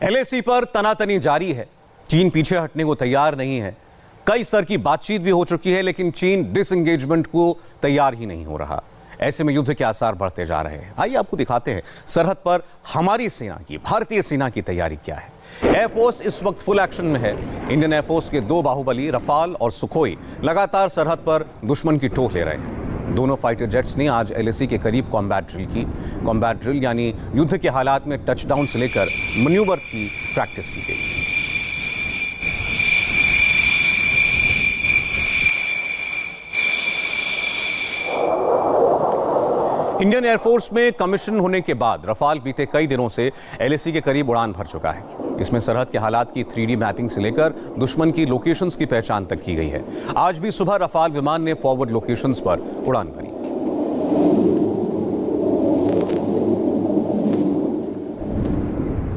LAC पर तनातनी जारी है। चीन पीछे हटने को तैयार नहीं है। कई स्तर की बातचीत भी हो चुकी है, लेकिन चीन डिसएंगेजमेंट को तैयार ही नहीं हो रहा। ऐसे में युद्ध के आसार बढ़ते जा रहे हैं। आइए आपको दिखाते हैं सरहद पर हमारी सेना की, भारतीय सेना की तैयारी क्या है। एयरफोर्स इस वक्त फुल एक्शन में है। इंडियन एयरफोर्स के दो बाहुबली रफाल और सुखोई लगातार सरहद पर दुश्मन की टोह ले रहे हैं। दोनों फाइटर जेट्स ने आज एलएसी के करीब कॉम्बैट ड्रिल की। कॉम्बैट ड्रिल यानी युद्ध के हालात में टचडाउन से लेकर मैन्यूवर की प्रैक्टिस की गई। इंडियन एयरफोर्स में कमीशन होने के बाद रफाल बीते कई दिनों से एलएसी के करीब उड़ान भर चुका है। इसमें सरहद के हालात की 3D मैपिंग से लेकर दुश्मन की लोकेशंस की पहचान तक की गई है। आज भी सुबह रफाल विमान ने फॉरवर्ड लोकेशंस पर उड़ान भरी।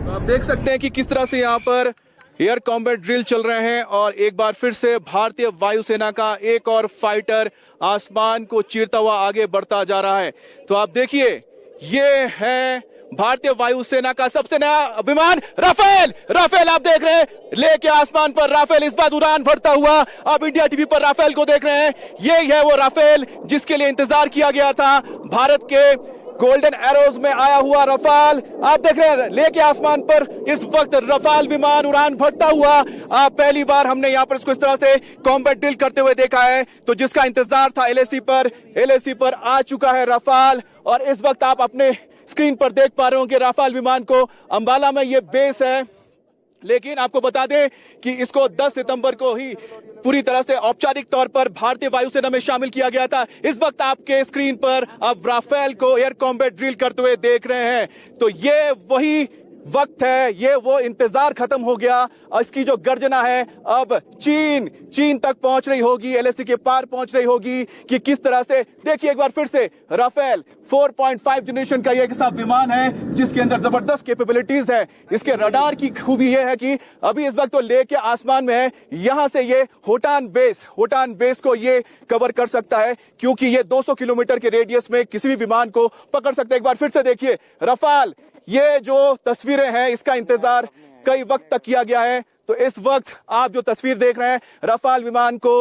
आप देख सकते हैं कि किस तरह से यहाँ पर एयर कॉम्बैट ड्रिल चल रहे हैं और एक बार फिर से भारतीय वायुसेना का एक और फाइटर आसमान को चीरता हुआ आगे बढ़ता जा रहा है। तो आप देखिए, ये है भारतीय वायुसेना का सबसे नया विमान राफेल। राफेल आप देख रहे हैं, लेके आसमान पर राफेल इस बार उड़ान भरता हुआ आप इंडिया टीवी पर राफेल को देख रहे हैं। यही है वो राफेल जिसके लिए इंतजार किया गया था। भारत के गोल्डन एरोज में आया हुआ रफाल आप देख रहे हैं, लेके आसमान पर इस वक्त रफाल विमान उड़ान भरता हुआ। पहली बार हमने यहाँ पर इसको इस तरह से कॉम्बैट ड्रिल करते हुए देखा है। तो जिसका इंतजार था एलएसी पर आ चुका है रफाल। और इस वक्त आप अपने स्क्रीन पर देख पा रहे हो कि रफाल विमान को अंबाला में ये बेस है, लेकिन आपको बता दें कि इसको 10 सितंबर को ही पूरी तरह से औपचारिक तौर पर भारतीय वायुसेना में शामिल किया गया था। इस वक्त आपके स्क्रीन पर अब राफेल को एयर कॉम्बैट ड्रिल करते हुए देख रहे हैं। तो ये वही वक्त है, ये वो इंतजार खत्म हो गया और इसकी जो गर्जना है अब चीन तक पहुंच रही होगी, एलएसी के पार पहुंच रही होगी कि किस तरह से। देखिए एक बार फिर से राफेल 4.5 जनरेशन का एक ऐसा विमान है जिसके अंदर जबरदस्त कैपेबिलिटीज है। इसके रडार की खूबी यह है कि अभी इस वक्त तो लेके आसमान में है, यहां से ये होटान बेस को ये कवर कर सकता है, क्योंकि ये 200 किलोमीटर के रेडियस में किसी भी विमान को पकड़ सकता है। एक बार फिर से देखिए रफाल, ये जो तस्वीरें हैं इसका इंतजार कई वक्त तक किया गया है। तो इस वक्त आप जो तस्वीर देख रहे हैं रफाल विमान को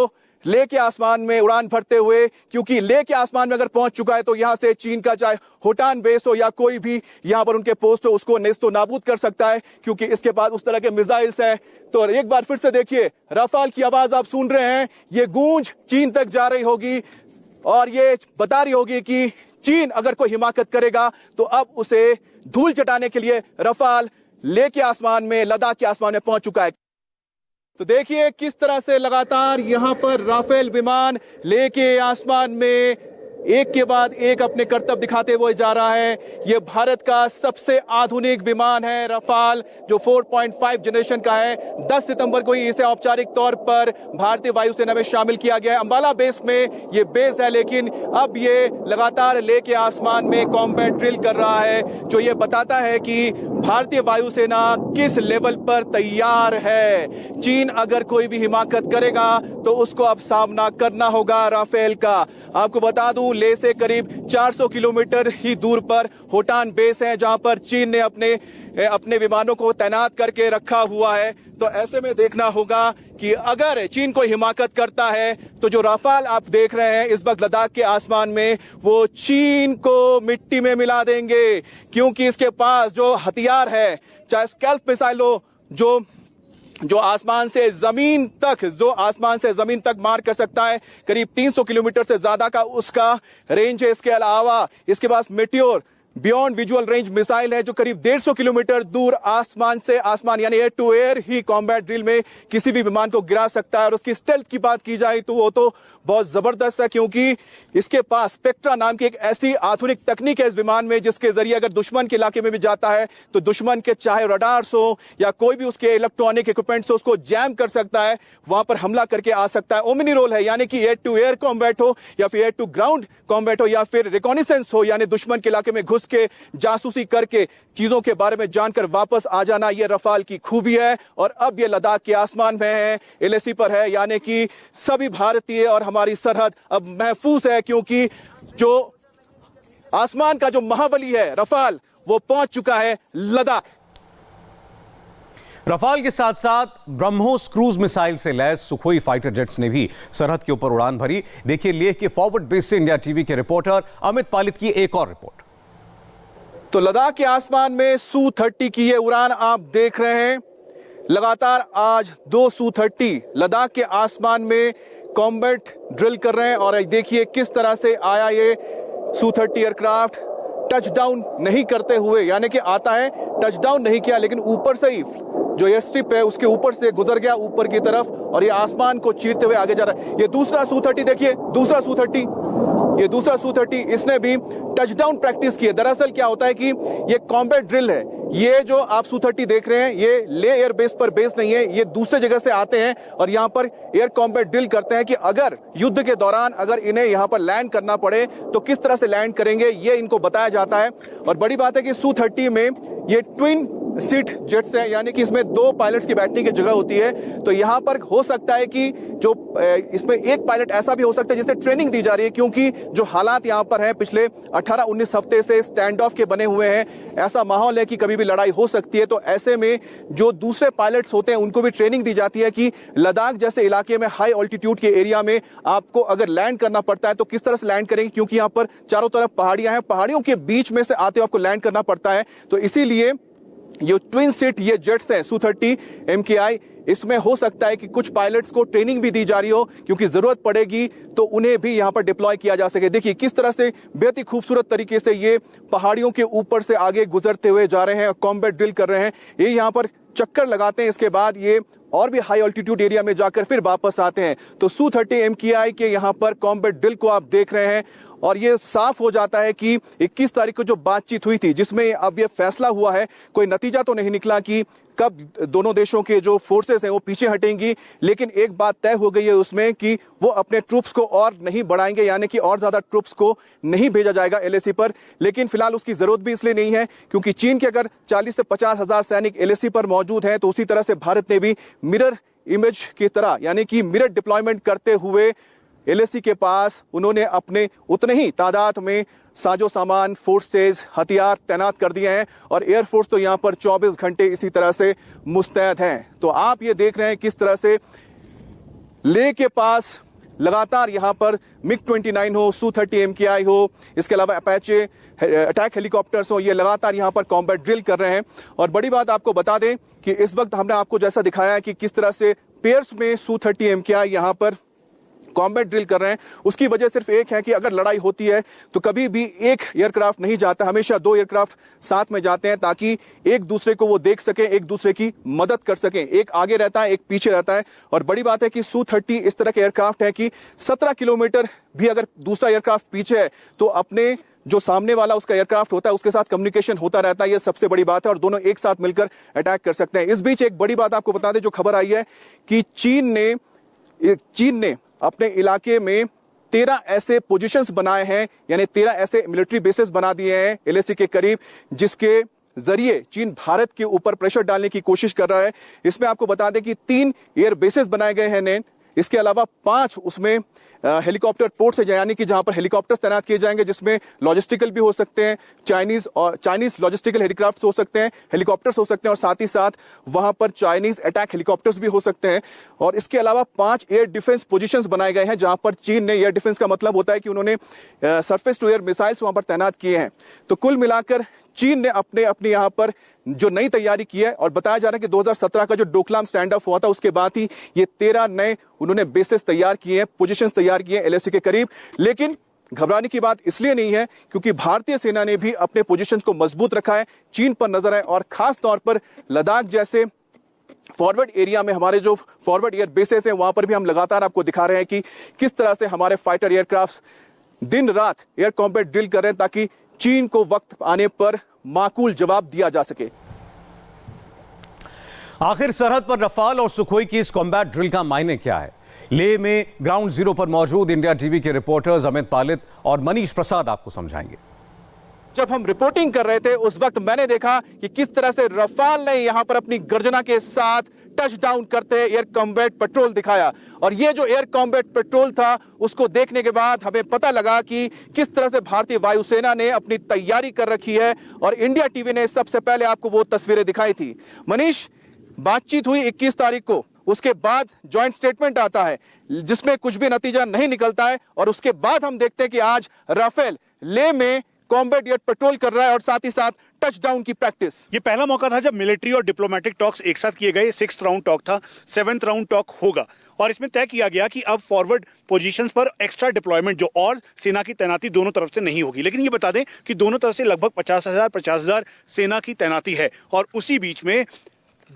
लेके आसमान में उड़ान भरते हुए, क्योंकि लेके आसमान में अगर पहुंच चुका है तो यहां से चीन का चाहे होटान बेस हो या कोई भी यहां पर उनके पोस्ट हो उसको नेस्तो नाबूद कर सकता है, क्योंकि इसके पास उस तरह के मिसाइल्स हैं। तो एक बार फिर से देखिए रफाल की आवाज आप सुन रहे हैं, ये गूंज चीन तक जा रही होगी और ये बता रही होगी कि चीन अगर कोई हिमाकत करेगा तो अब उसे धूल चटाने के लिए रफाल लेके आसमान में, लद्दाख के आसमान में पहुंच चुका है। तो देखिए किस तरह से लगातार यहां पर राफेल विमान लेके आसमान में एक के बाद एक अपने करतब दिखाते हुए जा रहा है। यह भारत का सबसे आधुनिक विमान है रफाल, जो 4.5 जनरेशन का है। 10 सितंबर को ही इसे औपचारिक तौर पर भारतीय वायुसेना में शामिल किया गया है। अंबाला बेस में ये बेस है, लेकिन अब ये लगातार लेके आसमान में कॉम्बैट ड्रिल कर रहा है, जो ये बताता है कि भारतीय वायुसेना किस लेवल पर तैयार है। चीन अगर कोई भी हिमाकत करेगा तो उसको अब सामना करना होगा राफेल का। आपको बता दूं, ले से करीब 400 किलोमीटर ही दूर पर होटान बेस है, जहां पर चीन ने अपने विमानों को तैनात करके रखा हुआ है। तो ऐसे में देखना होगा कि अगर चीन को हिमाकत करता है तो जो राफाल आप देख रहे हैं इस वक्त लद्दाख के आसमान में, वो चीन को मिट्टी में मिला देंगे, क्योंकि इसके पास जो हथियार है, चाहे स्कैल्प मिसाइल हो, जो आसमान से जमीन तक मार कर सकता है, करीब 300 किलोमीटर से ज्यादा का उसका रेंज है। इसके अलावा इसके पास Meteor beyond visual range missile है, जो करीब 150 किलोमीटर दूर आसमान से आसमान यानी एयर टू एयर ही कॉम्बैट ड्रिल में किसी भी विमान को गिरा सकता है। और उसकी स्टेल्थ की बात की जाए तो वो तो बहुत जबरदस्त है, क्योंकि इसके पास स्पेक्ट्रा नाम की एक ऐसी आधुनिक तकनीक है इस विमान में, जिसके जरिए अगर दुश्मन के इलाके में भी जाता है तो दुश्मन के चाहे रडार्स हो या कोई भी उसके इलेक्ट्रॉनिक इक्विपमेंट्स हो उसको जैम कर सकता है, वहां पर हमला करके आ सकता है। ओमनी रोल है, यानी कि एयर टू एयर कॉम्बैट हो या फिर एयर टू ग्राउंड कॉम्बैट हो या फिर रिकॉनिसेंस हो, यानी दुश्मन के इलाके में घुस के जासूसी करके चीजों के बारे में जानकर वापस आ जाना, ये रफाल की खूबी है। और अब ये लद्दाख के आसमान में है, एलएसी पर है, यानी कि सभी भारतीय और हमारी सरहद अब महफूज है, क्योंकि जो आसमान का जो महाबली है रफाल, वो पहुंच चुका है लद्दाख। रफाल के साथ साथ ब्रह्मोस क्रूज मिसाइल से लैस सुखोई फाइटर जेट्स ने भी सरहद के ऊपर उड़ान भरी। देखिए लेह के फॉरवर्ड बेस से इंडिया टीवी के रिपोर्टर अमित पालित की एक और रिपोर्ट। तो लद्दाख के आसमान में Su-30 की ये उड़ान आप देख रहे हैं। लगातार आज 2 Su-30 लद्दाख के आसमान में कॉम्बैट ड्रिल कर रहे हैं और देखिए किस तरह से आया ये Su-30 एयरक्राफ्ट टचडाउन नहीं करते हुए, यानी कि आता है टचडाउन नहीं किया लेकिन ऊपर से ही जो एयर स्ट्रिप है उसके ऊपर से गुजर गया ऊपर की तरफ और ये आसमान को चीरते हुए आगे जा रहा है। ये दूसरा Su-30 देखिए, दूसरा Su-30, ये दूसरा Su-30 इसने भी टचडाउन प्रैक्टिस की है। दरअसल क्या होता है कि ये कॉम्बैट ड्रिल है। ये जो आप Su-30 देख रहे हैं ये ले एयर बेस पर बेस नहीं है, ये दूसरे जगह से आते हैं और यहां पर एयर कॉम्बैट ड्रिल करते हैं कि अगर युद्ध के दौरान अगर इन्हें यहां पर लैंड करना पड़े तो किस तरह से लैंड करेंगे ये इनको बताया जाता है। और बड़ी बात है कि Su-30 में ये ट्विन सीट जेट्स है, यानी कि इसमें 2 पायलट्स की बैठने की जगह होती है। तो यहां पर हो सकता है कि जो इसमें एक पायलट ऐसा भी हो सकता है जिसे ट्रेनिंग दी जा रही है, क्योंकि जो हालात यहां पर है पिछले 18-19 हफ्ते से स्टैंड ऑफ के बने हुए हैं, ऐसा माहौल है कि कभी भी लड़ाई हो सकती है। तो ऐसे में जो दूसरे पायलट्स होते हैं उनको भी ट्रेनिंग दी जाती है कि लद्दाख जैसे इलाके में हाई ऑल्टीट्यूड के एरिया में आपको अगर लैंड करना पड़ता है तो किस तरह से लैंड करेंगे, क्योंकि यहां पर चारों तरफ पहाड़ियां हैं, पहाड़ियों के बीच में से आते हुए आपको लैंड करना पड़ता है। तो इसीलिए ये ट्विन सीट ये जेट्स हैं Su-30 MKI, इसमें हो सकता है कि कुछ पायलट्स को ट्रेनिंग भी दी जा रही हो, क्योंकि जरूरत पड़ेगी तो उन्हें भी यहां पर डिप्लॉय किया जा सके। देखिए किस तरह से बेहद ही खूबसूरत तरीके से ये पहाड़ियों के ऊपर से आगे गुजरते हुए जा रहे हैं, कॉम्बैट ड्रिल कर रहे हैं। ये यहां पर चक्कर लगाते हैं, इसके बाद ये और भी हाई ऑल्टीट्यूड एरिया में जाकर फिर वापस आते हैं। तो Su-30 MKI के यहां पर कॉम्बैट ड्रिल को आप देख रहे हैं और ये साफ हो जाता है कि 21 तारीख को जो बातचीत हुई थी जिसमें अब ये फैसला हुआ है, कोई नतीजा तो नहीं निकला कि कब दोनों देशों के जो फोर्सेस हैं वो पीछे हटेंगी, लेकिन एक बात तय हो गई है उसमें कि वो अपने ट्रूप्स को और नहीं बढ़ाएंगे, यानी कि और ज्यादा ट्रूप्स को नहीं भेजा जाएगा LAC पर। लेकिन फिलहाल उसकी जरूरत भी इसलिए नहीं है क्योंकि चीन के अगर 40 से 50 हजार सैनिक LAC पर मौजूद हैं तो उसी तरह से भारत ने भी मिरर इमेज की तरह, यानी कि मिरर डिप्लॉयमेंट करते हुए LAC के पास उन्होंने अपने उतने ही तादाद में साजो सामान, फोर्सेज, हथियार तैनात कर दिए हैं और एयरफोर्स तो यहां पर 24 घंटे इसी तरह से मुस्तैद हैं। तो आप ये देख रहे हैं किस तरह से लेह के पास लगातार यहां पर MiG-29 हो, Su-30 MKI हो, इसके अलावा अपैचे अटैक हेलीकॉप्टर्स हो, ये लगातार यहां पर कॉम्बैट ड्रिल कर रहे हैं। और बड़ी बात आपको बता दें कि इस वक्त हमने आपको जैसा दिखाया है कि किस तरह से पेयर्स में Su-30 MKI यहां पर कॉम्बैट ड्रिल कर रहे हैं, उसकी वजह सिर्फ एक है कि अगर लड़ाई होती है तो कभी भी एक एयरक्राफ्ट नहीं जाता, हमेशा 2 एयरक्राफ्ट साथ में जाते हैं ताकि एक दूसरे को वो देख सकें, एक दूसरे की मदद कर सकें। एक आगे रहता है, एक पीछे रहता है। और बड़ी बात है कि Su-30 इस तरह के एयरक्राफ्ट है कि 17 किलोमीटर भी अगर दूसरा एयरक्राफ्ट पीछे है तो अपने जो सामने वाला उसका एयरक्राफ्ट होता है उसके साथ कम्युनिकेशन होता रहता है। यह सबसे बड़ी बात है और दोनों एक साथ मिलकर अटैक कर सकते हैं। इस बीच एक बड़ी बात आपको बता दें, जो खबर आई है कि चीन ने अपने इलाके में 13 ऐसे पोजीशंस बनाए हैं, यानी 13 ऐसे मिलिट्री बेसेस बना दिए हैं LAC के करीब, जिसके जरिए चीन भारत के ऊपर प्रेशर डालने की कोशिश कर रहा है। इसमें आपको बता दें कि 3 एयर बेसेस बनाए गए हैं, इसके अलावा 5 उसमें हेलीकॉप्टर पोर्ट से, यानी कि जहां पर हेलीकॉप्टर्स तैनात किए जाएंगे, जिसमें लॉजिस्टिकल भी हो सकते हैं, चाइनीज लॉजिस्टिकल हेलीक्राफ्ट हो सकते हैं, हेलीकॉप्टर्स हो सकते हैं और साथ ही साथ वहां पर चाइनीज अटैक हेलीकॉप्टर्स भी हो सकते हैं। और इसके अलावा 5 एयर डिफेंस पोजीशंस बनाए गए हैं जहां पर चीन ने, एयर डिफेंस का मतलब होता है कि उन्होंने सरफेस टू एयर मिसाइल्स वहां पर तैनात किए हैं। तो कुल मिलाकर चीन ने अपनी यहां पर जो नई तैयारी की है, और बताया जा रहा है कि 2017 का जो डोकलाम स्टैंड ऑफ हुआ था उसके बाद ही ये 13 नए उन्होंने बेसेस तैयार किए हैं, पोजीशंस तैयार किए हैं LAC के करीब। लेकिन घबराने की बात इसलिए नहीं है क्योंकि भारतीय सेना ने भी अपने पोजीशंस को मजबूत रखा है, चीन पर नजर है और खास तौर पर लद्दाख जैसे फॉरवर्ड एरिया में हमारे जो फॉरवर्ड एयर बेसेस हैं वहां पर भी हम लगातार आपको दिखा रहे हैं कि किस तरह से हमारे फाइटर एयरक्राफ्ट दिन रात एयर कॉम्बैट ड्रिल कर रहे हैं ताकि चीन को वक्त आने पर माकूल जवाब दिया जा सके। आखिर सरहद पर रफाल और सुखोई की इस कॉम्बैट ड्रिल का मायने क्या है? लेह में ग्राउंड जीरो पर मौजूद इंडिया टीवी के रिपोर्टर्स अमित पालित और मनीष प्रसाद आपको समझाएंगे। जब हम रिपोर्टिंग कर रहे थे उस वक्त मैंने देखा कि किस तरह से रफाल ने यहां पर अपनी गर्जना के साथ टच डाउन करते एयर कॉम्बैट पेट्रोल दिखाया, और ये जो एयर कॉम्बैट पेट्रोल था उसको देखने के बाद हमें पता लगा कि किस तरह से भारतीय वायुसेना ने अपनी तैयारी कर रखी है, और इंडिया टीवी ने सबसे पहले आपको वो तस्वीरें दिखाई थी। मनीष, बातचीत हुई 21 तारीख को, उसके बाद ज्वाइंट स्टेटमेंट आता है जिसमें कुछ भी नतीजा नहीं निकलता है, और उसके बाद हम देखते हैं कि आज राफेल लेह में कॉम्बैट जेट पेट्रोल कर रहा है और साथ ही साथ टचडाउन की प्रैक्टिस। ये पहला मौका था जब मिलिट्री और डिप्लोमेटिक टॉक्स एक साथ किए गए। 6th राउंड टॉक था, 7th राउंड टॉक होगा और इसमें तय किया गया कि अब फॉरवर्ड पोजीशंस पर एक्स्ट्रा डिप्लॉयमेंट जो और सेना की तैनाती दोनों तरफ से नहीं होगी। लेकिन ये बता दें कि दोनों तरफ से लगभग 50,000 सेना की तैनाती है। और उसी बीच में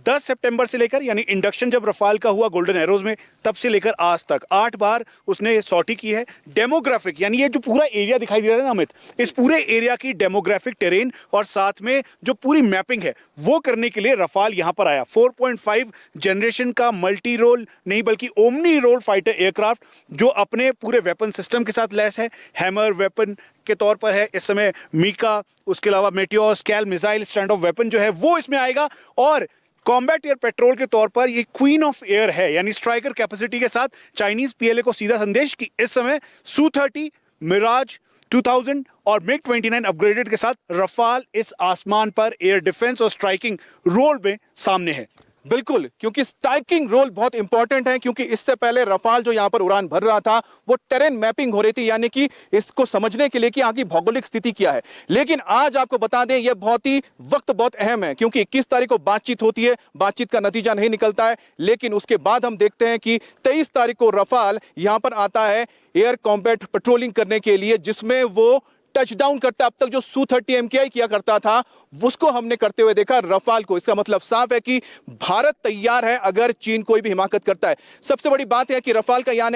10 सितंबर से लेकर, यानी इंडक्शन जब रफाल का हुआ गोल्डन एरोज में, तब से लेकर आज तक 8 बार उसने सॉर्टी की है। डेमोग्राफिक, यानी ये जो पूरा एरिया दिखाई दे रहा है ना अमित, इस पूरे एरिया की डेमोग्राफिक टेरेन और साथ में जो पूरी मैपिंग है वो करने के लिए रफाल यहां पर आया। 4.5 जनरेशन का मल्टी रोल नहीं बल्कि ओमनी रोल फाइटर एयरक्राफ्ट जो अपने पूरे वेपन सिस्टम के साथ लैस है। हैमर वेपन के तौर पर है इस समय मीका, उसके अलावा meteor, scalp missile stand of weapon जो है वो इसमें आएगा। और कॉम्बैट एयर पेट्रोल के तौर पर ये क्वीन ऑफ एयर है, यानी स्ट्राइकर कैपेसिटी के साथ चाइनीज पीएलए को सीधा संदेश कि इस समय Su-30, मिराज 2000 और MiG-29 अपग्रेडेड के साथ रफाल इस आसमान पर एयर डिफेंस और स्ट्राइकिंग रोल में सामने है। बिल्कुल, क्योंकि स्ट्राइकिंग रोल बहुत इंपॉर्टेंट है, क्योंकि इससे पहले रफाल जो यहां पर उड़ान भर रहा था वो टेरेन मैपिंग हो रही थी, यानी कि इसको समझने के लिए कि यहाँ की भौगोलिक स्थिति क्या है। लेकिन आज आपको बता दें यह वक्त बहुत अहम है, क्योंकि 21 तारीख को बातचीत होती है, बातचीत का नतीजा नहीं निकलता है। लेकिन उसके बाद हम देखते हैं कि 23 तारीख को रफाल यहां पर आता है एयर कॉम्बैट पेट्रोलिंग करने के लिए, जिसमें वो टचडाउन करता। अब तक जो Su-30 MKI किया करता था उसको हमने करते हुए देखा रफाल को। इसका मतलब साफ है कि भारत तैयार है अगर चीन कोई भी हिमाकत करता है। सबसे बड़ी बात है कि रफाल का यहाँ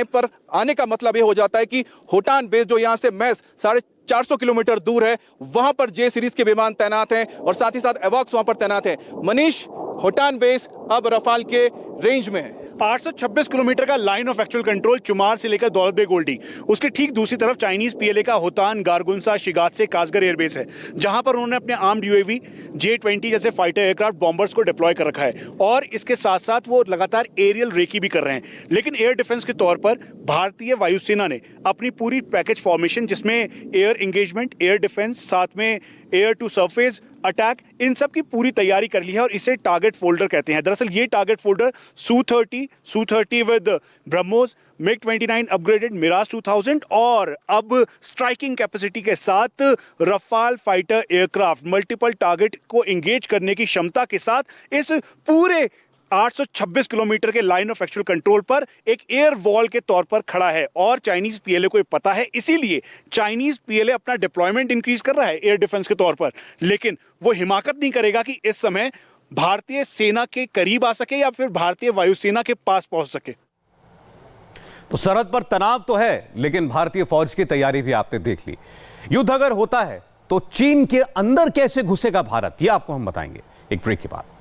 आने का मतलब यह हो जाता है कि होटान बेस जो यहां से महज 450 किलोमीटर दूर है, वहां पर जे सीरीज के विमान तैनात हैं और साथ ही साथ एवॉक्स वहां पर तैनात है। मनीष, होटान बेस अब रफाल के रेंज में है। 826 किलोमीटर का लाइन ऑफ एक्चुअल कंट्रोल चुमार से लेकर दौलत बेग ओल्डी, उसके ठीक दूसरी तरफ चाइनीज पीएलए का होतान, गारगुंसा, शिगात्से, कासगर एयरबेस है, जहां पर उन्होंने अपने आर्म्ड यूएवी J-20 जैसे फाइटर एयरक्राफ्ट बॉम्बर्स को डिप्लॉय कर रखा है। और इसके साथ साथ वो लगातार एरियल रेकी भी कर रहे हैं। लेकिन एयर डिफेंस के तौर पर भारतीय वायुसेना ने अपनी पूरी पैकेज फॉर्मेशन, जिसमें एयर एंगेजमेंट, एयर डिफेंस, साथ में एयर टू सरफेस अटैक, इन सब की पूरी तैयारी कर ली है और इसे टारगेट फोल्डर कहते हैं। दरअसल ये target folder Su-30 with BrahMos, MiG-29 upgraded, Mirage 2000 और अब स्ट्राइकिंग कैपेसिटी के साथ Rafale fighter aircraft multiple target को एंगेज करने की क्षमता के साथ इस पूरे 826 किलोमीटर के लाइन ऑफ एक्चुअल कंट्रोल पर एक एयर वॉल के तौर पर खड़ा है। और चाइनीज पीएलए को पता है, इसीलिए चाइनीज पीएलए अपना डिप्लॉयमेंट इंक्रीज कर रहा है एयर डिफेंस के तौर पर। लेकिन वो हिमाकत नहीं करेगा कि इस समय भारतीय सेना के करीब आ सके या फिर भारतीय वायुसेना के पास पहुंच सके। तो सरहद पर तनाव तो है, लेकिन भारतीय फौज की तैयारी भी आपने देख ली। युद्ध अगर होता है तो चीन के अंदर कैसे घुसेगा भारत, यह आपको हम बताएंगे एक ब्रेक के बाद।